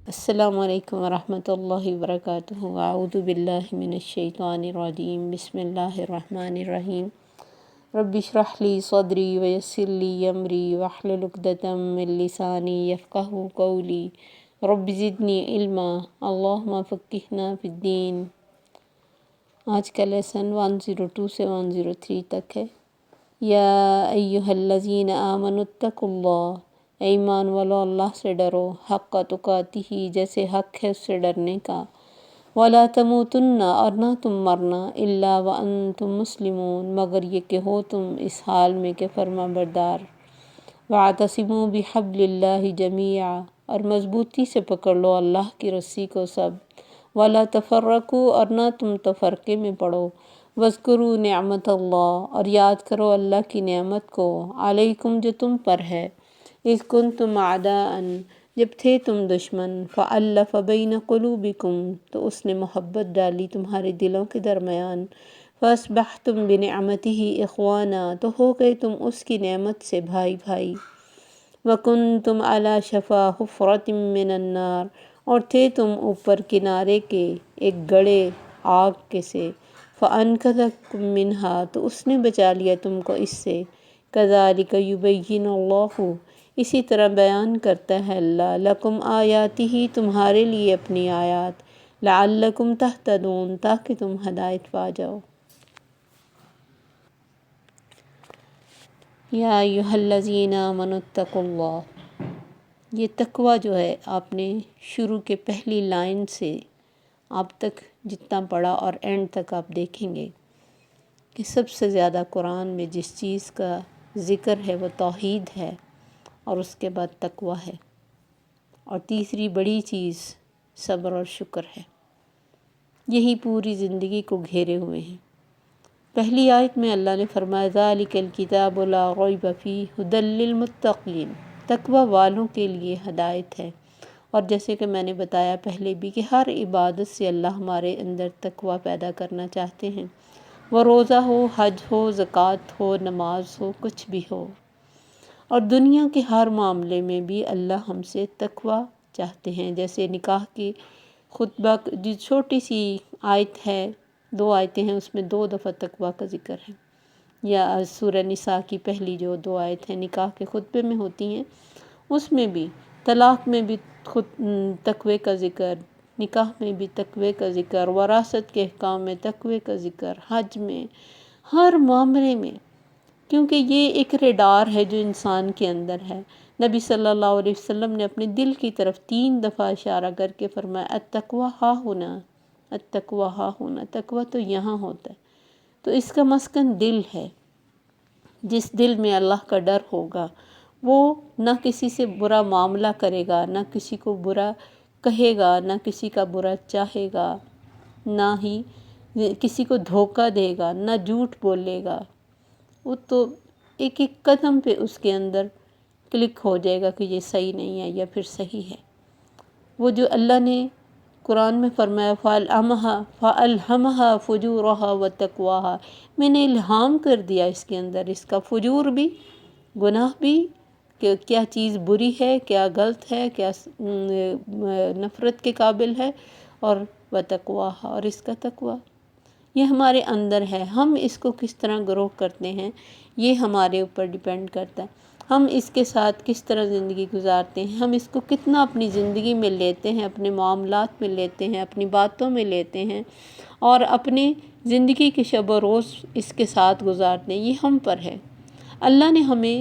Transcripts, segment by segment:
السلام علیکم ورحمۃ اللہ وبرکاتہ۔ اعوذ باللہ من الشیطان الرجیم، بسم اللہ الرحمن الرحیم۔ رب اشرح لی صدری ویسر لی امری واحلل عقدۃ من لسانی یفقہوا قولی، رب زدنی علما اللہم فقہنا فی الدین۔ آج کا لیسن 102 سے 103 تک ہے۔ یا ایہا الذین آمنوا اتقوا اللہ، اے ایمان والو اللہ سے ڈرو، حق تقاتہ، جیسے حق ہے اس سے ڈرنے کا، ولا تموتن، اور نہ تم مرنا، الا وانتم مسلمون، مگر یہ کہ ہو تم اس حال میں کہ فرما بردار، واعتصموا بحبل اللہ جمیعا، اور مضبوطی سے پکڑ لو اللہ کی رسی کو سب، ولا تفرقوا، اور نہ تم تفرقے میں پڑو، واذکروا نعمت اللہ، اور یاد کرو اللہ کی نعمت کو، علیکم جو تم پر ہے، اذ کنتم اعداء، جب تھے تم دشمن، فألف بین قلوبکم، تو اس نے محبت ڈالی تمہارے دلوں کے درمیان، فاصبحتم بنعمتہ اخوانا، تو ہو گئے تم اس کی نعمت سے بھائی بھائی، وکنتم علی شفا حفرۃ من النار، اور تھے تم اوپر کنارے کے ایک گڑھے آگ کے سے، فانقذکم منہا، تو اس نے بچا لیا تم کو اس سے، کذالک یبین اللہ، اسی طرح بیان کرتا ہے اللہ، لکم آیاتہ، تمہارے لیے اپنی آیات، لعلکم تہتدون، تاکہ تم ہدایت پا جاؤ۔ یا ایہا الذین آمنوا اتقوا اللہ، یہ تقوی جو ہے آپ نے شروع کے پہلی لائن سے اب تک جتنا پڑھا اور اینڈ تک آپ دیکھیں گے کہ سب سے زیادہ قرآن میں جس چیز کا ذکر ہے وہ توحید ہے، اور اس کے بعد تقوی ہے، اور تیسری بڑی چیز صبر اور شکر ہے۔ یہی پوری زندگی کو گھیرے ہوئے ہیں۔ پہلی آیت میں اللہ نے فرمایا ذالک الکتاب لا ریب فیہ ھدی للمتقین، تقوی والوں کے لیے ہدایت ہے۔ اور جیسے کہ میں نے بتایا پہلے بھی کہ ہر عبادت سے اللہ ہمارے اندر تقوی پیدا کرنا چاہتے ہیں، وہ روزہ ہو، حج ہو، زکوٰۃ ہو، نماز ہو، کچھ بھی ہو، اور دنیا کے ہر معاملے میں بھی اللہ ہم سے تقوی چاہتے ہیں۔ جیسے نکاح کی خطبہ جو چھوٹی سی آیت ہے، 2 آیتیں ہیں، اس میں 2 دفعہ تقوی کا ذکر ہے، یا سورہ نساء کی پہلی جو 2 آیت ہیں نکاح کے خطبے میں ہوتی ہیں، اس میں بھی، طلاق میں بھی تقوی کا ذکر، نکاح میں بھی تقوی کا ذکر، وراثت کے احکام میں تقوی کا ذکر، حج میں، ہر معاملے میں، کیونکہ یہ ایک ریڈار ہے جو انسان کے اندر ہے۔ نبی صلی اللہ علیہ وسلم نے اپنے دل کی طرف 3 دفعہ اشارہ کر کے فرمایا التقویٰ ہا ہونا، التقویٰ ہا ہونا، تقویٰ تو یہاں ہوتا ہے۔ تو اس کا مسکن دل ہے۔ جس دل میں اللہ کا ڈر ہوگا وہ نہ کسی سے برا معاملہ کرے گا، نہ کسی کو برا کہے گا، نہ کسی کا برا چاہے گا، نہ ہی کسی کو دھوکہ دے گا، نہ جھوٹ بولے گا۔ وہ تو ایک ایک قدم پہ اس کے اندر کلک ہو جائے گا کہ یہ صحیح نہیں ہے یا پھر صحیح ہے۔ وہ جو اللہ نے قرآن میں فرمایا فَأَلْهَمَهَا فُجُورَهَا وَتَقْوَاهَا، میں نے الہام کر دیا اس کے اندر، اس کا فجور بھی، گناہ بھی، کہ کیا چیز بری ہے، کیا غلط ہے، کیا نفرت کے قابل ہے، اور وَتَقْوَاهَا، اور اس کا تقوی، یہ ہمارے اندر ہے۔ ہم اس کو کس طرح گرو کرتے ہیں یہ ہمارے اوپر ڈیپینڈ کرتا ہے۔ ہم اس کے ساتھ کس طرح زندگی گزارتے ہیں، ہم اس کو کتنا اپنی زندگی میں لیتے ہیں، اپنے معاملات میں لیتے ہیں، اپنی باتوں میں لیتے ہیں، اور اپنی زندگی کے شب و روز اس کے ساتھ گزارتے ہیں، یہ ہم پر ہے۔ اللہ نے ہمیں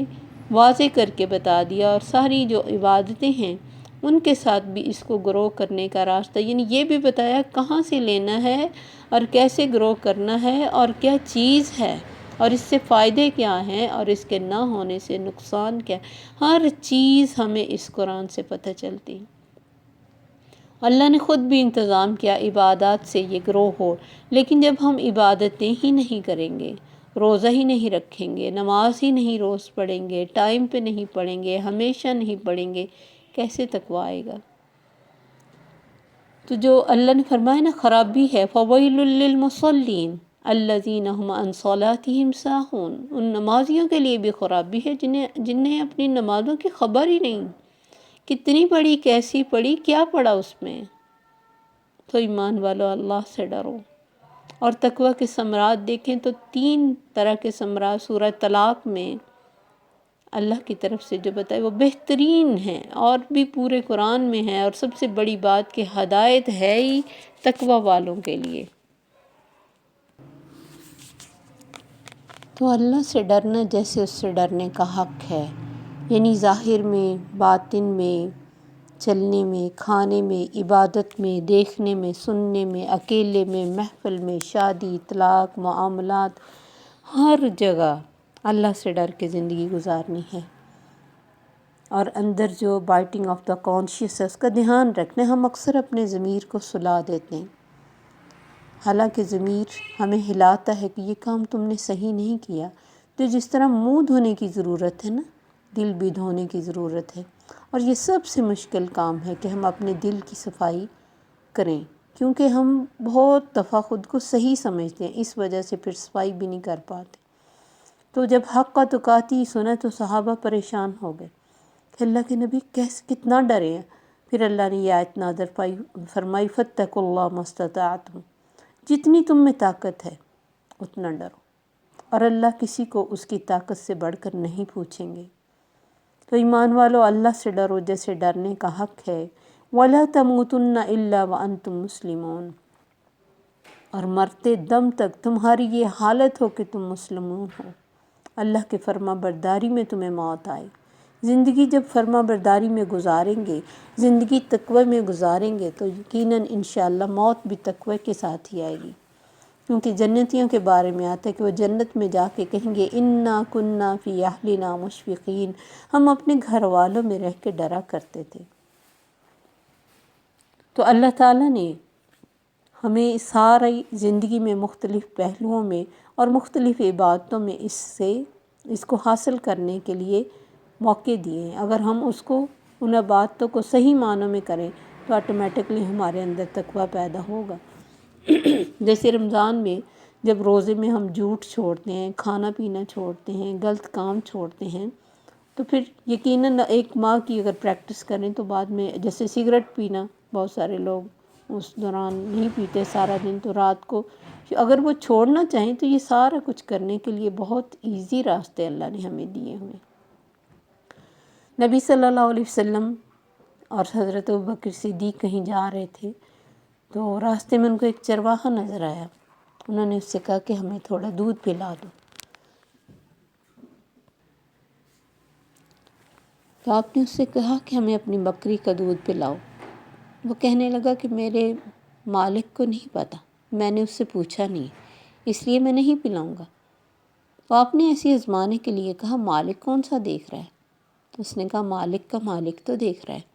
واضح کر کے بتا دیا، اور ساری جو عبادتیں ہیں ان کے ساتھ بھی اس کو گرو کرنے کا راستہ، یعنی یہ بھی بتایا کہاں سے لینا ہے اور کیسے گرو کرنا ہے، اور کیا چیز ہے، اور اس سے فائدے کیا ہیں، اور اس کے نہ ہونے سے نقصان کیا، ہر چیز ہمیں اس قرآن سے پتہ چلتی۔ اللہ نے خود بھی انتظام کیا عبادات سے یہ گرو ہو، لیکن جب ہم عبادتیں ہی نہیں کریں گے، روزہ ہی نہیں رکھیں گے، نماز ہی نہیں روز پڑھیں گے، ٹائم پہ نہیں پڑھیں گے، ہمیشہ نہیں پڑھیں گے، کیسے تقویٰ آئے گا؟ تو جو اللہ نے فرمایا نا خرابی ہے، فَوَيْلٌ لِّلْمُصَلِّينَ الَّذِينَ هُمْ عَنْ صَلَاتِهِمْ سَاهُونَ، ان نمازیوں کے لیے بھی خرابی ہے جنہیں اپنی نمازوں کی خبر ہی نہیں، کتنی پڑھی، کیسی پڑھی، کیا پڑھا اس میں؟ تو ایمان والو اللہ سے ڈرو۔ اور تقوی کے ثمرات دیکھیں تو 3 طرح کے ثمرات سورہ طلاق میں اللہ کی طرف سے جو بتائے وہ بہترین ہیں، اور بھی پورے قرآن میں ہے، اور سب سے بڑی بات کہ ہدایت ہے ہی تقوی والوں کے لیے۔ تو اللہ سے ڈرنا جیسے اس سے ڈرنے کا حق ہے، یعنی ظاہر میں، باطن میں، چلنے میں، کھانے میں، عبادت میں، دیکھنے میں، سننے میں، اکیلے میں، محفل میں، شادی، طلاق، معاملات، ہر جگہ اللہ سے ڈر کے زندگی گزارنی ہے۔ اور اندر جو بائٹنگ آف دا کانشیس ہے اس کا دھیان رکھنا ہے۔ ہم اکثر اپنے ضمیر کو سلا دیتے ہیں، حالانکہ ضمیر ہمیں ہلاتا ہے کہ یہ کام تم نے صحیح نہیں کیا۔ تو جس طرح منہ دھونے کی ضرورت ہے نا، دل بھی دھونے کی ضرورت ہے، اور یہ سب سے مشکل کام ہے کہ ہم اپنے دل کی صفائی کریں، کیونکہ ہم بہت دفعہ خود کو صحیح سمجھتے ہیں، اس وجہ سے پھر صفائی بھی نہیں کر پاتے۔ تو جب حق کا تقاتی سنا تو صحابہ پریشان ہو گئے کہ اللہ کے نبی کتنا ڈرے ہیں۔ پھر اللہ نے یہ آیت نازل فرمائی فاتقوا اللہ ما استطعتم، جتنی تم میں طاقت ہے اتنا ڈرو، اور اللہ کسی کو اس کی طاقت سے بڑھ کر نہیں پوچھیں گے۔ تو ایمان والو اللہ سے ڈرو جیسے ڈرنے کا حق ہے۔ وَلَا تَمُوتُنَّ إِلَّا وَأَنْتُمْ مُسْلِمُونَ، اور مرتے دم تک تمہاری یہ حالت ہو کہ تم مسلمون ہو، اللہ کے فرما برداری میں تمہیں موت آئے۔ زندگی جب فرما برداری میں گزاریں گے، زندگی تقوی میں گزاریں گے، تو یقیناً انشاءاللہ موت بھی تقوی کے ساتھ ہی آئے گی، کیونکہ جنتیوں کے بارے میں آتا ہے کہ وہ جنت میں جا کے کہیں گے اِنَّا كُنَّا فِي أَهْلِنَا مُشْفِقِينَ، ہم اپنے گھر والوں میں رہ کے ڈرا کرتے تھے۔ تو اللہ تعالیٰ نے ہمیں ساری زندگی میں مختلف پہلوؤں میں اور مختلف عبادتوں میں اس کو حاصل کرنے کے لیے موقع دیے ہیں۔ اگر ہم اس کو ان عبادتوں کو صحیح معنوں میں کریں تو آٹومیٹکلی ہمارے اندر تقویٰ پیدا ہوگا۔ جیسے رمضان میں جب روزے میں ہم جھوٹ چھوڑتے ہیں، کھانا پینا چھوڑتے ہیں، غلط کام چھوڑتے ہیں، تو پھر یقیناً ایک ماہ کی اگر پریکٹس کریں تو بعد میں جیسے سگریٹ پینا، بہت سارے لوگ اس دوران نہیں پیتے سارا دن، تو رات کو اگر وہ چھوڑنا چاہیں تو یہ سارا کچھ کرنے کے لیے بہت ایزی راستے اللہ نے ہمیں دیے ہوئے۔ نبی صلی اللہ علیہ وسلم اور حضرت ابوبکر صدیق کہیں جا رہے تھے تو راستے میں ان کو ایک چرواہا نظر آیا۔ انہوں نے اس سے کہا کہ ہمیں تھوڑا دودھ پلا دو۔ تو آپ نے اس سے کہا کہ ہمیں اپنی بکری کا دودھ پلاؤ۔ وہ کہنے لگا کہ میرے مالک کو نہیں پتہ، میں نے اس سے پوچھا نہیں، اس لیے میں نہیں پلاؤں گا۔ تو آپ نے ایسی آزمانے کے لیے کہا مالک کون سا دیکھ رہا ہے؟ اس نے کہا مالک کا مالک تو دیکھ رہا ہے۔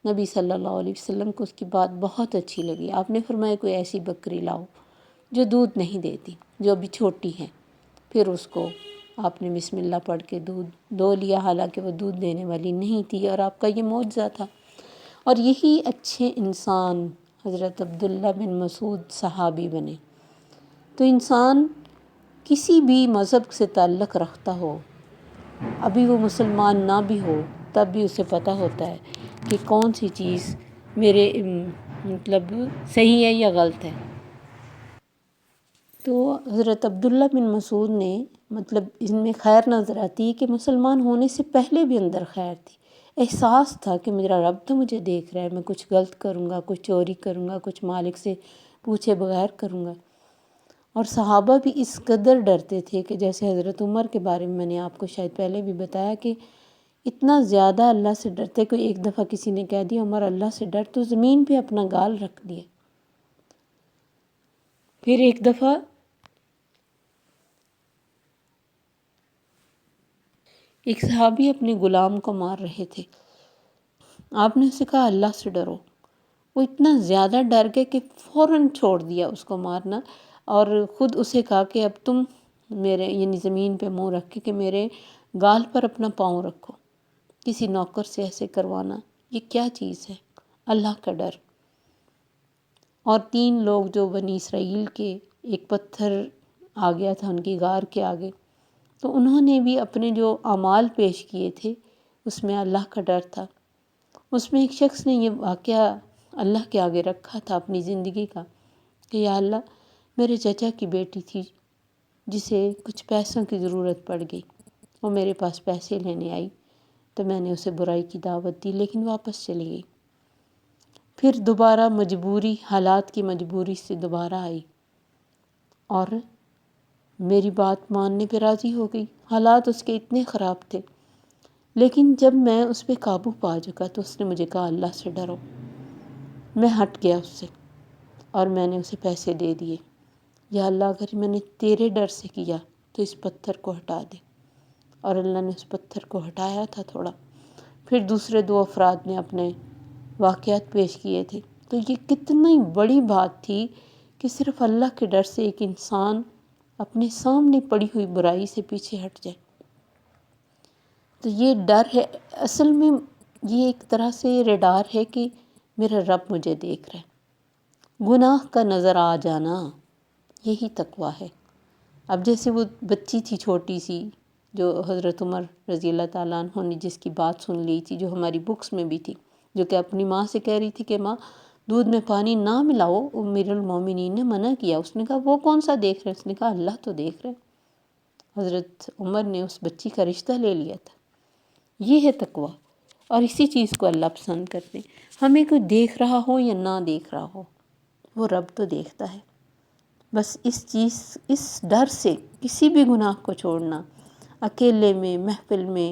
نبی صلی اللہ علیہ وسلم کو اس کی بات بہت اچھی لگی۔ آپ نے فرمایا کوئی ایسی بکری لاؤ جو دودھ نہیں دیتی، جو ابھی چھوٹی ہے۔ پھر اس کو آپ نے بسم اللہ پڑھ کے دودھ دو لیا، حالانکہ وہ دودھ دینے والی نہیں تھی، اور آپ کا یہ معجزہ تھا۔ اور یہی اچھے انسان حضرت عبداللہ بن مسعود صحابی بنے۔ تو انسان کسی بھی مذہب سے تعلق رکھتا ہو، ابھی وہ مسلمان نہ بھی ہو، تب بھی اسے پتہ ہوتا ہے کہ کون سی چیز میرے مطلب صحیح ہے یا غلط ہے۔ تو حضرت عبداللہ بن مسعود نے مطلب ان میں خیر نظر آتی ہے کہ مسلمان ہونے سے پہلے بھی اندر خیر تھی، احساس تھا کہ میرا رب تو مجھے دیکھ رہا ہے، میں کچھ غلط کروں گا، کچھ چوری کروں گا، کچھ مالک سے پوچھے بغیر کروں گا۔ اور صحابہ بھی اس قدر ڈرتے تھے کہ جیسے حضرت عمر کے بارے میں نے آپ کو شاید پہلے بھی بتایا کہ اتنا زیادہ اللہ سے ڈرتے کہ ایک دفعہ کسی نے کہہ دیا عمر اللہ سے ڈر، تو زمین پہ اپنا گال رکھ دیا۔ پھر ایک دفعہ ایک صحابی اپنے غلام کو مار رہے تھے، آپ نے اسے کہا اللہ سے ڈرو۔ وہ اتنا زیادہ ڈر گئے کہ فوراً چھوڑ دیا اس کو مارنا، اور خود اسے کہا کہ اب تم میرے یعنی زمین پہ منہ رکھ کے کہ میرے گال پر اپنا پاؤں رکھو۔ کسی نوکر سے ایسے کروانا یہ کیا چیز ہے؟ اللہ کا ڈر۔ اور 3 لوگ جو بنی اسرائیل کے، ایک پتھر آ گیا تھا ان کی غار کے آگے، تو انہوں نے بھی اپنے جو اعمال پیش کیے تھے اس میں اللہ کا ڈر تھا۔ اس میں ایک شخص نے یہ واقعہ اللہ کے آگے رکھا تھا اپنی زندگی کا کہ یا اللہ، میرے چچا کی بیٹی تھی جسے کچھ پیسوں کی ضرورت پڑ گئی، وہ میرے پاس پیسے لینے آئی تو میں نے اسے برائی کی دعوت دی لیکن واپس چلی گئی۔ پھر دوبارہ مجبوری، حالات کی مجبوری سے دوبارہ آئی اور میری بات ماننے پہ راضی ہو گئی۔ حالات اس کے اتنے خراب تھے، لیکن جب میں اس پہ قابو پا چکا تو اس نے مجھے کہا اللہ سے ڈرو۔ میں ہٹ گیا اس سے اور میں نے اسے پیسے دے دیے۔ یا اللہ، اگر میں نے تیرے ڈر سے کیا تو اس پتھر کو ہٹا دے۔ اور اللہ نے اس پتھر کو ہٹایا تھا تھوڑا۔ پھر دوسرے دو افراد نے اپنے واقعات پیش کیے تھے۔ تو یہ کتنی بڑی بات تھی کہ صرف اللہ کے ڈر سے ایک انسان اپنے سامنے پڑی ہوئی برائی سے پیچھے ہٹ جائے۔ تو یہ ڈر ہے، اصل میں یہ ایک طرح سے ریڈار ہے کہ میرا رب مجھے دیکھ رہا ہے۔ گناہ کا نظر آ جانا، یہی تقویٰ ہے۔ اب جیسے وہ بچی تھی چھوٹی سی جو حضرت عمر رضی اللہ تعالیٰ عنہ نے جس کی بات سن لی تھی، جو ہماری بکس میں بھی تھی، جو کہ اپنی ماں سے کہہ رہی تھی کہ ماں دودھ میں پانی نہ ملاؤ، امیر المومنین نے منع کیا۔ اس نے کہا وہ کون سا دیکھ رہے ہیں؟ اس نے کہا اللہ تو دیکھ رہے ہیں۔ حضرت عمر نے اس بچی کا رشتہ لے لیا تھا۔ یہ ہے تقویٰ، اور اسی چیز کو اللہ پسند کرتے ہیں۔ ہمیں کوئی دیکھ رہا ہو یا نہ دیکھ رہا ہو، وہ رب تو دیکھتا ہے۔ بس اس ڈر سے کسی بھی گناہ کو چھوڑنا، اکیلے میں، محفل میں،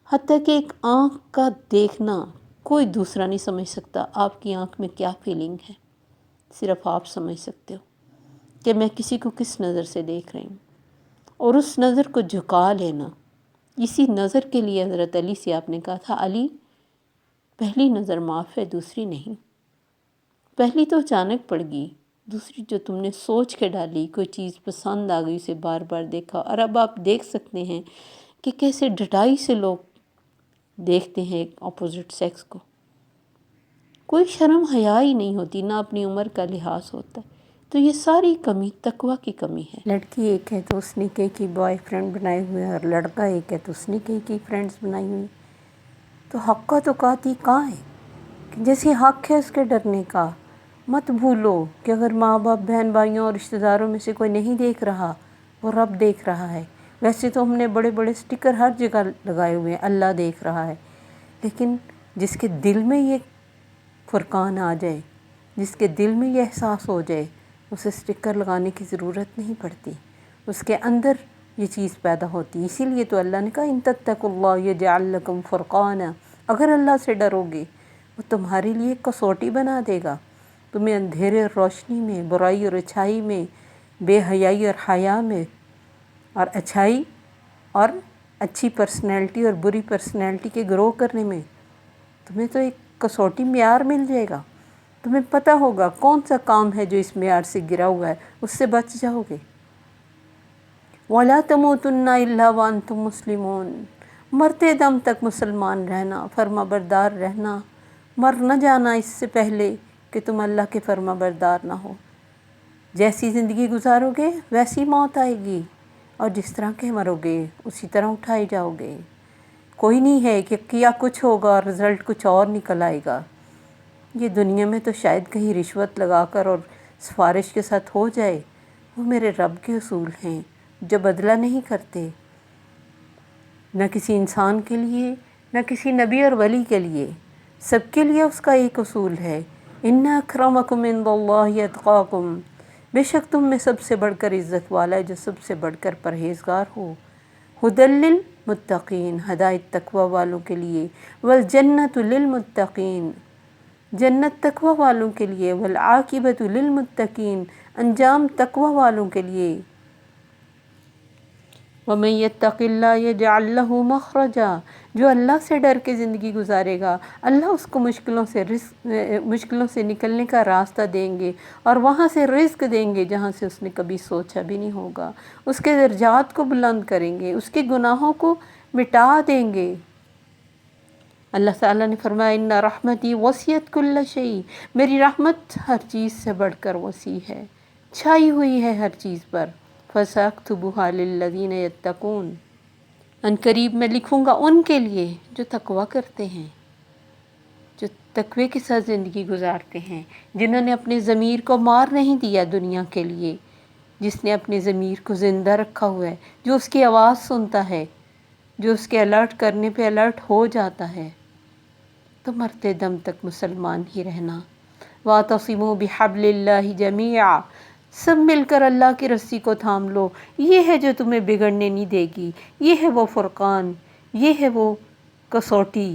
حتیٰ کہ ایک آنکھ کا دیکھنا کوئی دوسرا نہیں سمجھ سکتا آپ کی آنکھ میں کیا فیلنگ ہے، صرف آپ سمجھ سکتے ہو کہ میں کسی کو کس نظر سے دیکھ رہی ہوں، اور اس نظر کو جھکا لینا۔ اسی نظر کے لیے حضرت علی سے آپ نے کہا تھا علی، پہلی نظر معاف ہے، دوسری نہیں۔ پہلی تو اچانک پڑ گئی، دوسری جو تم نے سوچ کے ڈالی، کوئی چیز پسند آ گئی، اسے بار بار دیکھا۔ اور اب آپ دیکھ سکتے ہیں کہ کیسے ڈٹائی سے لوگ دیکھتے ہیں ایک اپوزٹ سیکس کو۔ کوئی شرم حیا ہی نہیں ہوتی، نہ اپنی عمر کا لحاظ ہوتا ہے۔ تو یہ ساری کمی تقویٰ کی کمی ہے۔ لڑکی ایک ہے تو اس نے کی بوائے فرینڈ بنائے ہوئے، اور لڑکا ایک ہے تو اس نے کی فرینڈز بنائی ہوئی۔ تو حق کا توقاتی کہاں ہے؟ کہ جیسے حق ہے اس کے ڈرنے کا، مت بھولو کہ اگر ماں باپ، بہن بھائیوں اور رشتہ داروں میں سے کوئی نہیں دیکھ رہا، وہ رب دیکھ رہا ہے۔ ویسے تو ہم نے بڑے بڑے سٹیکر ہر جگہ لگائے ہوئے ہیں، اللہ دیکھ رہا ہے، لیکن جس کے دل میں یہ فرقان آ جائے، جس کے دل میں یہ احساس ہو جائے، اسے سٹیکر لگانے کی ضرورت نہیں پڑتی، اس کے اندر یہ چیز پیدا ہوتی۔ اسی لیے تو اللہ نے کہا ان تتقوا اللہ یجعل لکم فرقانا، اگر اللہ سے ڈرو گے وہ تمہارے لیے ایک کسوٹی بنا دے گا، تمہیں اندھیرے اور روشنی میں، برائی اور اچھائی میں، بے حیائی اور حیا میں، اور اچھائی اور اچھی پرسنالٹی اور بری پرسنالٹی کے گروہ کرنے میں، تمہیں تو ایک کسوٹی معیار مل جائے گا۔ تمہیں پتہ ہوگا کون سا کام ہے جو اس معیار سے گرا ہوا ہے، اس سے بچ جاؤ گے۔ وَلَا تَمُوتُنَّ إِلَّا وَأَنْتُمْ مُسْلِمُونَ، مرتے دم تک مسلمان رہنا، فرما بردار رہنا، مر نہ جانا اس سے پہلے کہ تم اللہ کے فرما بردار نہ ہو۔ جیسی زندگی گزارو گے ویسی موت آئے گی، اور جس طرح کے مرو گے اسی طرح اٹھائے جاؤ گے۔ کوئی نہیں ہے کہ کیا کچھ ہوگا اور رزلٹ کچھ اور نکل آئے گا۔ یہ دنیا میں تو شاید کہیں رشوت لگا کر اور سفارش کے ساتھ ہو جائے، وہ میرے رب کے اصول ہیں جو بدلہ نہیں کرتے، نہ کسی انسان کے لیے، نہ کسی نبی اور ولی کے لیے، سب کے لیے اس کا ایک اصول ہے، ان اکرمکم عند اللہ اتقاکم، بے شک تم میں سب سے بڑھ کر عزت والا ہے جو سب سے بڑھ کر پرہیزگار ہو۔ ھدی للمتقین، ہدایت تقوی والوں کے لیے، والجنۃ للمتقین، جنت تقوی والوں کے لیے، والعاقبۃ للمتقین، انجام تقوی والوں کے لیے۔ وَمَن يَتَّقِ اللَّهَ يَجْعَل لَّهُ مَخْرَجًا، جو اللہ سے ڈر کے زندگی گزارے گا، اللہ اس کو مشکلوں سے نکلنے کا راستہ دیں گے، اور وہاں سے رزق دیں گے جہاں سے اس نے کبھی سوچا بھی نہیں ہوگا، اس کے درجات کو بلند کریں گے، اس کے گناہوں کو مٹا دیں گے۔ اللہ تعالیٰ نے فرمایا ان رحمتی وسعت کل شیء، میری رحمت ہر چیز سے بڑھ کر وسیع ہے، چھائی ہوئی ہے ہر چیز پر۔ فَسَأَكْتُبُهَا لِلَّذِينَ يَتَّقُونَ، ان قریب میں لکھوں گا ان کے لیے جو تقوی کرتے ہیں۔ جو تقوی کے ساتھ زندگی گزارتے ہیں، جنہوں نے اپنے ضمیر کو مار نہیں دیا دنیا کے لیے، جس نے اپنے ضمیر کو زندہ رکھا ہوا ہے، جو اس کی آواز سنتا ہے، جو اس کے الرٹ کرنے پہ الرٹ ہو جاتا ہے، تو مرتے دم تک مسلمان ہی رہنا۔ وَاعْتَصِمُوا بِحَبْلِ اللَّهِ جَمِيعًا، سب مل کر اللہ کی رسی کو تھام لو، یہ ہے جو تمہیں بگڑنے نہیں دے گی، یہ ہے وہ فرقان، یہ ہے وہ کسوٹی،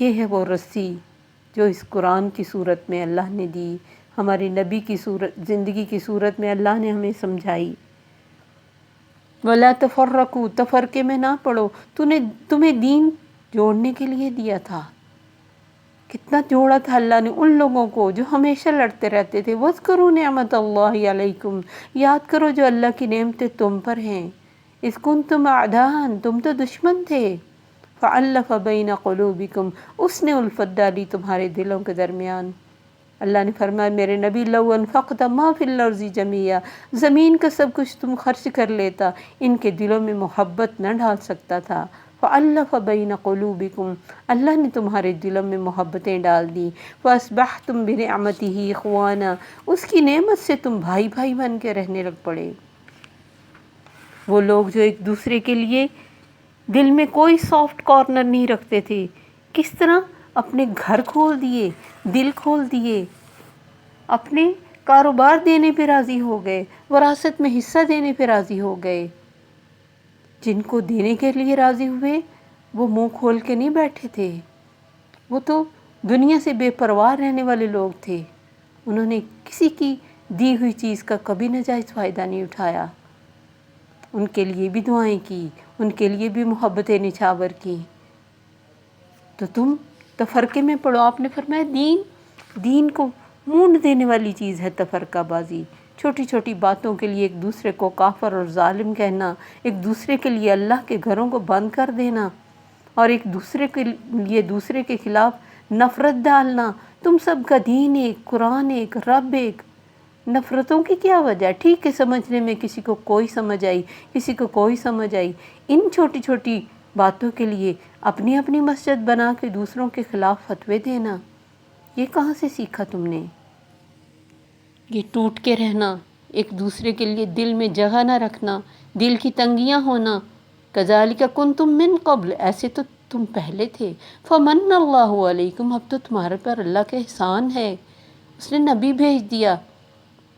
یہ ہے وہ رسی جو اس قرآن کی صورت میں اللہ نے دی، ہمارے نبی کی زندگی کی صورت میں اللہ نے ہمیں سمجھائی۔ وَلَا تَفَرَّقُوا، تفرقے میں نہ پڑو، تمہیں دین جوڑنے کے لیے دیا تھا۔ کتنا جوڑا تھا اللہ نے ان لوگوں کو جو ہمیشہ لڑتے رہتے تھے۔ وَاذْكُرُوا نِعْمَتَ اللَّهِ عَلَيْكُمْ، یاد کرو جو اللہ کی نعمتیں تم پر ہیں۔ اِذْ كُنْتُمْ أَعْدَاءً، تم تو دشمن تھے۔ فَأَلَّفَ بَيْنَ قُلُوبِكُمْ، اس نے الفت ڈالی تمہارے دلوں کے درمیان۔ اللہ نے فرمایا میرے نبی لَوْ أَنفَقْتَ مَا فِي الْأَرْضِ جَمِيعًا، زمین کا سب کچھ تم خرچ کر لیتا، ان کے دلوں میں محبت نہ ڈال سکتا تھا۔ فَأَلَّفَ بَيْنَ قُلُوبِكُمْ، اللہ نے تمہارے دلوں میں محبتیں ڈال دی۔ فَأَصْبَحْتُمْ بِنِعْمَتِهِ إِخْوَانًا، اس کی نعمت سے تم بھائی بھائی بن کے رہنے لگ پڑے۔ وہ لوگ جو ایک دوسرے کے لیے دل میں کوئی سافٹ کارنر نہیں رکھتے تھے، کس طرح اپنے گھر کھول دیے، دل کھول دیے، اپنے کاروبار دینے پہ راضی ہو گئے، وراثت میں حصہ دینے پہ راضی ہو گئے۔ جن کو دینے کے لیے راضی ہوئے وہ منہ کھول کے نہیں بیٹھے تھے، وہ تو دنیا سے بے پرواہ رہنے والے لوگ تھے، انہوں نے کسی کی دی ہوئی چیز کا کبھی ناجائز فائدہ نہیں اٹھایا، ان کے لیے بھی دعائیں کی، ان کے لیے بھی محبتیں نچھاور کی۔ تو تم تفرقے میں پڑو۔ آپ نے فرمایا دین کو مونڈ دینے والی چیز ہے تفرقہ بازی، چھوٹی چھوٹی باتوں کے لیے ایک دوسرے کو کافر اور ظالم کہنا، ایک دوسرے کے لیے اللہ کے گھروں کو بند کر دینا، اور ایک دوسرے کے لیے دوسرے کے خلاف نفرت ڈالنا۔ تم سب کا دین ایک، قرآن ایک، رب ایک، نفرتوں کی کیا وجہ ہے؟ ٹھیک ہے سمجھنے میں کسی کو کوئی سمجھ آئی، کسی کو کوئی سمجھ آئی، ان چھوٹی چھوٹی باتوں کے لیے اپنی اپنی مسجد بنا کے دوسروں کے خلاف فتوے دینا، یہ کہاں سے سیکھا تم نے؟ یہ ٹوٹ کے رہنا، ایک دوسرے کے لیے دل میں جگہ نہ رکھنا، دل کی تنگیاں ہونا۔ کذالک کنتم من قبل، ایسے تو تم پہلے تھے۔ فمن اللہ علیکم، اب تو تمہارے پر اللہ کا احسان ہے، اس نے نبی بھیج دیا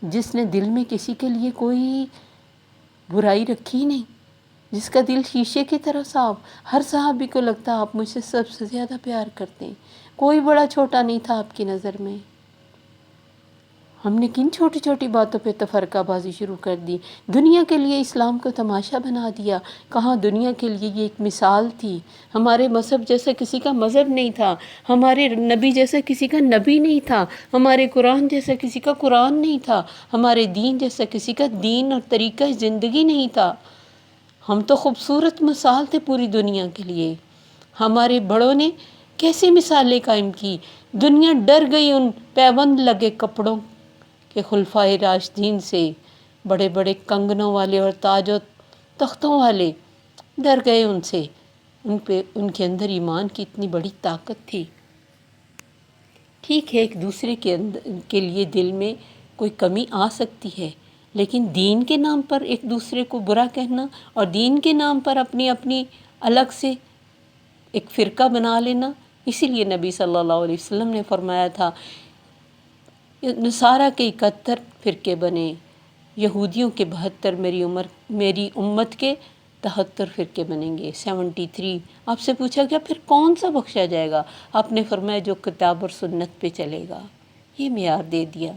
جس نے دل میں کسی کے لیے کوئی برائی رکھی نہیں، جس کا دل شیشے کی طرح صاف، ہر صحابی کو لگتا آپ مجھ سے سب سے زیادہ پیار کرتے ہیں، کوئی بڑا چھوٹا نہیں تھا آپ کی نظر میں۔ ہم نے کن چھوٹی چھوٹی باتوں پہ تفرقہ بازی شروع کر دی، دنیا کے لیے اسلام کو تماشا بنا دیا۔ کہاں دنیا کے لیے یہ ایک مثال تھی، ہمارے مذہب جیسا کسی کا مذہب نہیں تھا، ہمارے نبی جیسا کسی کا نبی نہیں تھا، ہمارے قرآن جیسا کسی کا قرآن نہیں تھا، ہمارے دین جیسا کسی کا دین اور طریقہ زندگی نہیں تھا۔ ہم تو خوبصورت مثال تھے پوری دنیا کے لیے۔ ہمارے بڑوں نے کیسے مثالیں قائم کی، دنیا ڈر گئی ان پیوند لگے کپڑوں کہ خلفائے راشدین سے، بڑے بڑے کنگنوں والے اور تاج و تختوں والے ڈر گئے ان سے، ان کے اندر ایمان کی اتنی بڑی طاقت تھی۔ ٹھیک ہے ایک دوسرے کے لیے دل میں کوئی کمی آ سکتی ہے، لیکن دین کے نام پر ایک دوسرے کو برا کہنا اور دین کے نام پر اپنی الگ سے ایک فرقہ بنا لینا، اسی لیے نبی صلی اللہ علیہ وسلم نے فرمایا تھا نصارہ کے 71 فرقے بنے، یہودیوں کے 72، میری امت کے 73 فرقے بنیں گے، 73۔ آپ سے پوچھا گیا پھر کون سا بخشا جائے گا؟ آپ نے فرمایا جو کتاب اور سنت پہ چلے گا، یہ معیار دے دیا۔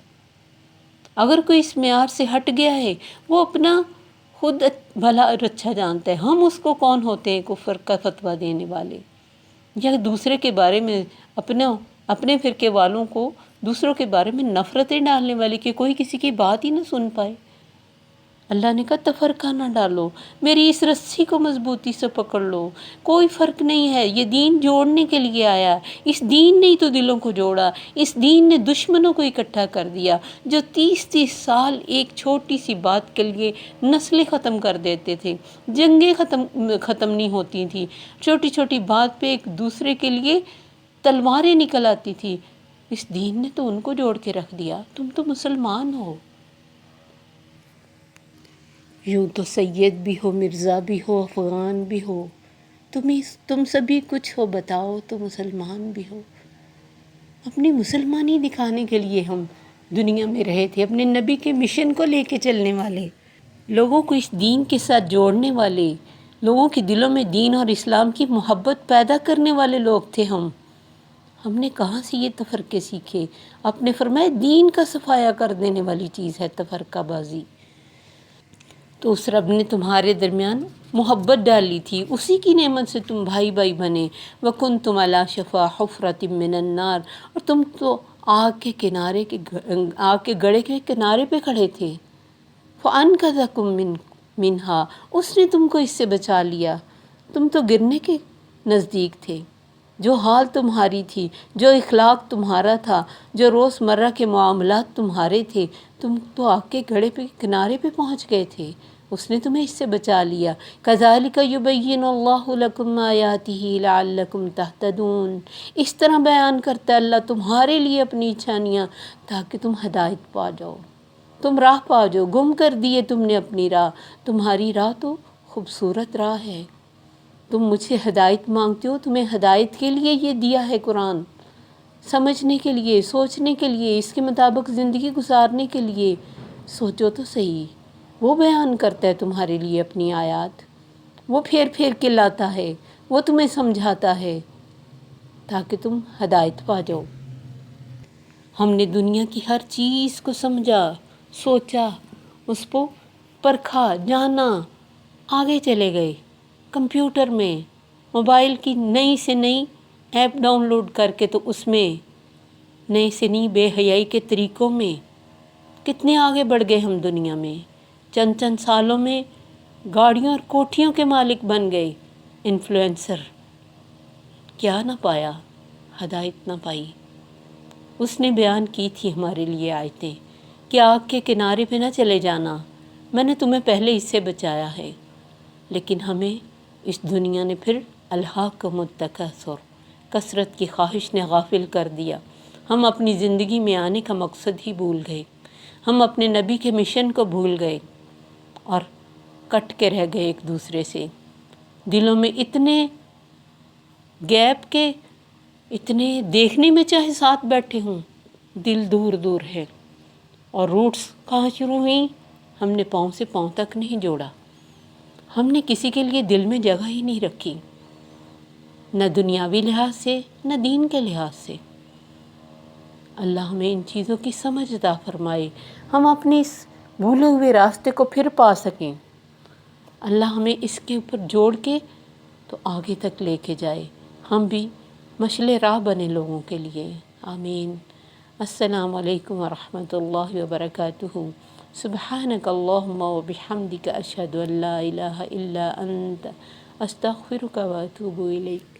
اگر کوئی اس معیار سے ہٹ گیا ہے وہ اپنا خود بھلا اور اچھا جانتا ہے، ہم اس کو کون ہوتے ہیں کفر کا فتویٰ دینے والے، یا دوسرے کے بارے میں اپنے فرقے والوں کو دوسروں کے بارے میں نفرتیں ڈالنے والے کہ کوئی کسی کی بات ہی نہ سن پائے۔ اللہ نے کہا تفرقہ نہ ڈالو، میری اس رسی کو مضبوطی سے پکڑ لو، کوئی فرق نہیں ہے، یہ دین جوڑنے کے لیے آیا، اس دین نے تو دلوں کو جوڑا، اس دین نے دشمنوں کو اکٹھا کر دیا، جو 30 سال ایک چھوٹی سی بات کے لیے نسلیں ختم کر دیتے تھے، جنگیں ختم نہیں ہوتی تھیں، چھوٹی چھوٹی بات پہ ایک دوسرے کے لیے تلواریں نکل آتی تھی، اس دین نے تو ان کو جوڑ کے رکھ دیا، تم تو مسلمان ہو۔ یوں تو سید بھی ہو، مرزا بھی ہو، افغان بھی ہو، تم سبھی کچھ ہو، بتاؤ تو مسلمان بھی ہو۔ اپنی مسلمانی دکھانے کے لیے ہم دنیا میں رہے تھے، اپنے نبی کے مشن کو لے کے چلنے والے، لوگوں کو اس دین کے ساتھ جوڑنے والے، لوگوں کے دلوں میں دین اور اسلام کی محبت پیدا کرنے والے لوگ تھے ہم۔ ہم نے کہاں سے یہ تفرقے سیکھے؟ آپ نے فرمایا دین کا صفایا کر دینے والی چیز ہے تفرقہ بازی۔ تو اس رب نے تمہارے درمیان محبت ڈالی تھی، اسی کی نعمت سے تم بھائی بھائی بنے۔ وَكُنْتُمْ عَلَىٰ شَفَا حُفْرَةٍ مِّنَ النَّارِ، اور تم تو آگ کے گڑھے کے کنارے پہ کھڑے تھے۔ فَأَنْقَذَكُم مِّنْهَا، اس نے تم کو اس سے بچا لیا، تم تو گرنے کے نزدیک تھے۔ جو حال تمہاری تھی، جو اخلاق تمہارا تھا، جو روز مرہ کے معاملات تمہارے تھے، تم تو آگ کے گڑھے پہ کنارے پہ پہنچ گئے تھے، اس نے تمہیں اس سے بچا لیا۔ كَذَلِكَ يُبَيِّنُ اللَّهُ لَكُمْ آيَاتِهِ لَعَلَّكُمْ تَهْتَدُونَ، اس طرح بیان کرتا ہے اللہ تمہارے لیے اپنی نشانیاں تاکہ تم ہدایت پا جاؤ، تم راہ پا جاؤ۔ گم کر دیے تم نے اپنی راہ، تمہاری راہ تو خوبصورت راہ ہے۔ تم مجھ سے ہدایت مانگتے ہو، تمہیں ہدایت کے لیے یہ دیا ہے قرآن، سمجھنے کے لیے، سوچنے کے لیے، اس کے مطابق زندگی گزارنے کے لیے۔ سوچو تو صحیح، وہ بیان کرتا ہے تمہارے لیے اپنی آیات، وہ پھیر پھیر کے لاتا ہے، وہ تمہیں سمجھاتا ہے تاکہ تم ہدایت پا جاؤ۔ ہم نے دنیا کی ہر چیز کو سمجھا، سوچا، اس کو پرکھا، جانا، آگے چلے گئے۔ کمپیوٹر میں موبائل کی نئی سے نئی ایپ ڈاؤن لوڈ کر کے تو اس میں نئی سے نئی بے حیائی کے طریقوں میں کتنے آگے بڑھ گئے ہم دنیا میں۔ چند سالوں میں گاڑیوں اور کوٹھیوں کے مالک بن گئے انفلوئنسر۔ کیا نہ پایا؟ ہدایت نہ پائی۔ اس نے بیان کی تھی ہمارے لیے آیتیں کہ آگ کے کنارے پہ نہ چلے جانا، میں نے تمہیں پہلے اس سے بچایا ہے۔ لیکن ہمیں اس دنیا نے پھر الہاکم التکاثر، کثرت کی خواہش نے غافل کر دیا۔ ہم اپنی زندگی میں آنے کا مقصد ہی بھول گئے، ہم اپنے نبی کے مشن کو بھول گئے اور کٹ کے رہ گئے ایک دوسرے سے۔ دلوں میں اتنے گیپ کے، اتنے دیکھنے میں چاہے ساتھ بیٹھے ہوں، دل دور دور ہے۔ اور روٹس کہاں شروع ہوئیں؟ ہم نے پاؤں سے پاؤں تک نہیں جوڑا، ہم نے کسی کے لیے دل میں جگہ ہی نہیں رکھی، نہ دنیاوی لحاظ سے نہ دین کے لحاظ سے۔ اللہ ہمیں ان چیزوں کی سمجھ عطا فرمائے، ہم اپنے اس بھولے ہوئے راستے کو پھر پا سکیں۔ اللہ ہمیں اس کے اوپر جوڑ کے تو آگے تک لے کے جائے، ہم بھی مشعل راہ بنے لوگوں کے لیے۔ آمین۔ السلام علیکم ورحمۃ اللہ وبرکاتہ۔ سبحانک اللہم وبحمدک، اشہد ان لا الہ الا انت، استغفرک واتوب الیک۔